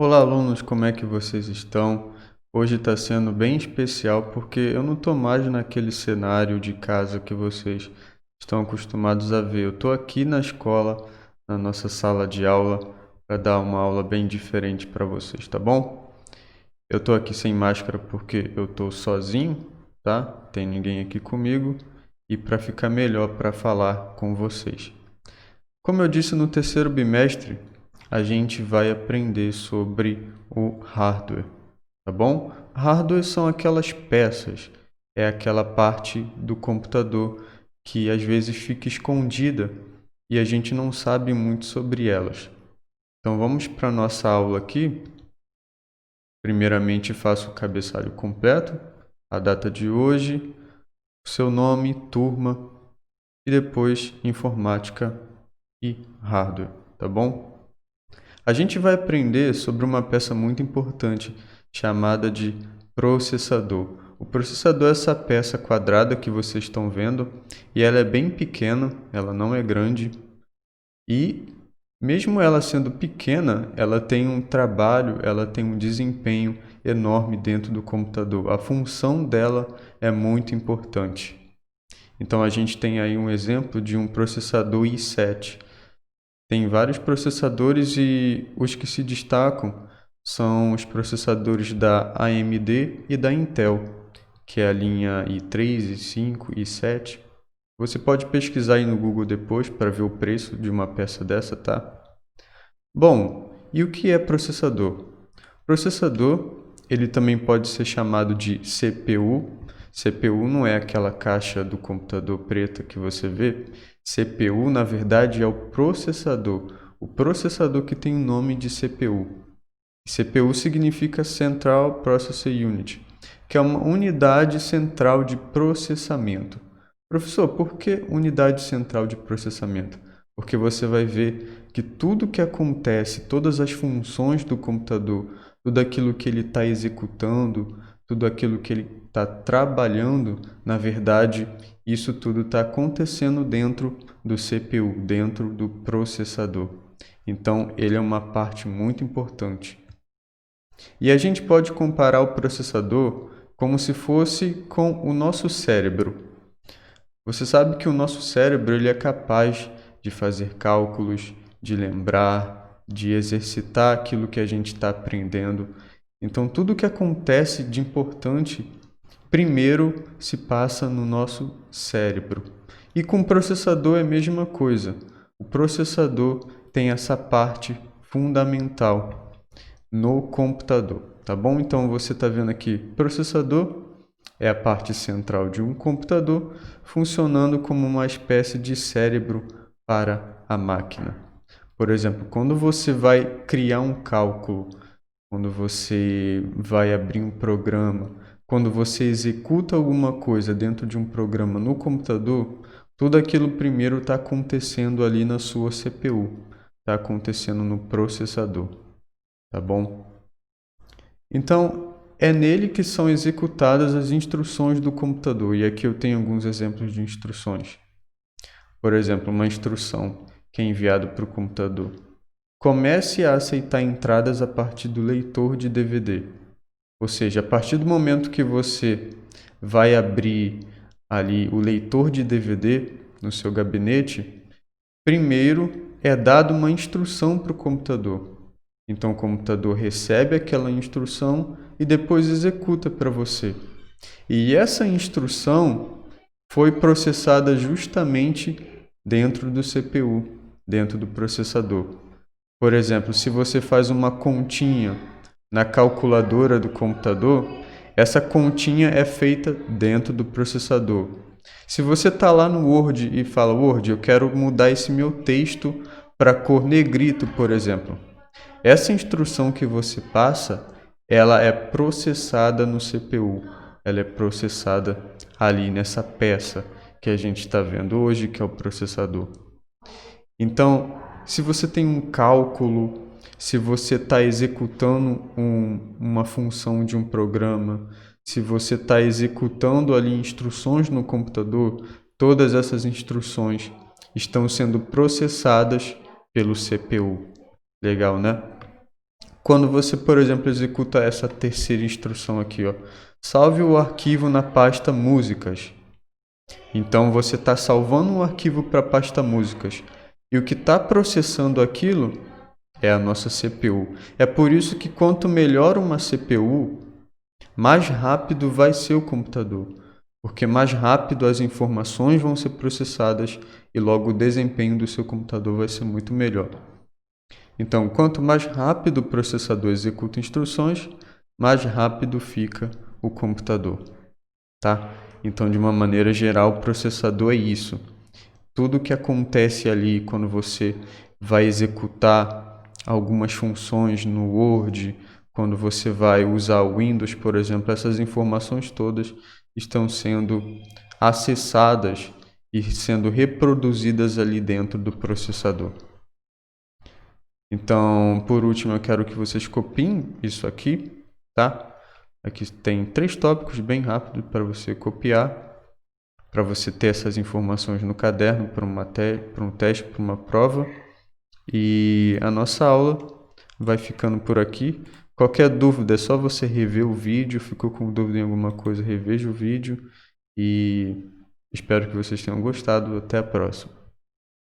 Olá, alunos, como é que vocês estão? Hoje está sendo bem especial porque eu não estou mais naquele cenário de casa que vocês estão acostumados a ver. Eu estou aqui na escola, na nossa sala de aula, para dar uma aula bem diferente para vocês, tá bom? Eu estou aqui sem máscara porque eu estou sozinho, tá? Tem ninguém aqui comigo e para ficar melhor para falar com vocês. Como eu disse no terceiro bimestre, a gente vai aprender sobre o hardware, tá bom? Hardware são aquelas peças, é aquela parte do computador que às vezes fica escondida e a gente não sabe muito sobre elas. Então vamos para a nossa aula aqui. Primeiramente faço o cabeçalho completo, a data de hoje, o seu nome, turma e depois informática e hardware, tá bom? A gente vai aprender sobre uma peça muito importante chamada de processador. O processador é essa peça quadrada que vocês estão vendo e ela é bem pequena, ela não é grande e mesmo ela sendo pequena, ela tem um trabalho, ela tem um desempenho enorme dentro do computador. A função dela é muito importante. Então a gente tem aí um exemplo de um processador i7. Tem vários processadores e os que se destacam são os processadores da AMD e da Intel, que é a linha i3, i5, i7. Você pode pesquisar aí no Google depois para ver o preço de uma peça dessa, tá? Bom, e o que é processador? Processador, ele também pode ser chamado de CPU. CPU não é aquela caixa do computador preta que você vê. CPU, na verdade, é o processador. O processador que tem o nome de CPU. CPU significa Central Processing Unit, que é uma unidade central de processamento. Professor, por que unidade central de processamento? Porque você vai ver que tudo que acontece, todas as funções do computador, tudo aquilo que ele está executando, tudo aquilo que ele está trabalhando, na verdade, isso tudo está acontecendo dentro do CPU, dentro do processador. Então, ele é uma parte muito importante. E a gente pode comparar o processador como se fosse com o nosso cérebro. Você sabe que o nosso cérebro ele é capaz de fazer cálculos, de lembrar, de exercitar aquilo que a gente está aprendendo. Então, tudo que acontece de importante, primeiro se passa no nosso cérebro. E com o processador é a mesma coisa. O processador tem essa parte fundamental no computador, tá bom? Então você está vendo aqui, processador é a parte central de um computador funcionando como uma espécie de cérebro para a máquina. Por exemplo, quando você vai criar um cálculo, quando você vai abrir um programa, quando você executa alguma coisa dentro de um programa no computador, tudo aquilo primeiro está acontecendo ali na sua CPU, está acontecendo no processador, tá bom? Então, é nele que são executadas as instruções do computador. E aqui eu tenho alguns exemplos de instruções. Por exemplo, uma instrução que é enviada para o computador. Comece a aceitar entradas a partir do leitor de DVD. Ou seja, a partir do momento que você vai abrir ali o leitor de DVD no seu gabinete, primeiro é dada uma instrução para o computador. Então o computador recebe aquela instrução e depois executa para você. E essa instrução foi processada justamente dentro do CPU, dentro do processador. Por exemplo, se você faz uma continha na calculadora do computador, essa continha é feita dentro do processador. Se você está lá no Word e fala, Word, eu quero mudar esse meu texto para cor negrito, por exemplo. Essa instrução que você passa, ela é processada no CPU, ela é processada ali nessa peça que a gente está vendo hoje, que é o processador. Então, se você tem um cálculo, se você está executando uma função de um programa, se você está executando ali instruções no computador, todas essas instruções estão sendo processadas pelo CPU. Legal, né? quando você, por exemplo, executa essa terceira instrução aqui, ó, salve o arquivo na pasta músicas. Então você está salvando um arquivo para a pasta músicas e o que está processando aquilo é a nossa CPU. É por isso que quanto melhor uma CPU, mais rápido vai ser o computador, porque mais rápido as informações vão ser processadas e logo o desempenho do seu computador vai ser muito melhor. Então, quanto mais rápido o processador executa instruções, mais rápido fica o computador, tá? Então, de uma maneira geral, o processador é isso. Tudo que acontece ali quando você vai executar algumas funções no Word, quando você vai usar o Windows, por exemplo, essas informações todas estão sendo acessadas e sendo reproduzidas ali dentro do processador. Então, por último, eu quero que vocês copiem isso aqui, tá? Aqui tem 3 tópicos bem rápido para você copiar, para você ter essas informações no caderno para um teste, para uma prova. E a nossa aula vai ficando por aqui. Qualquer dúvida é só você rever o vídeo. Ficou com dúvida em alguma coisa, reveja o vídeo. E espero que vocês tenham gostado. Até a próxima.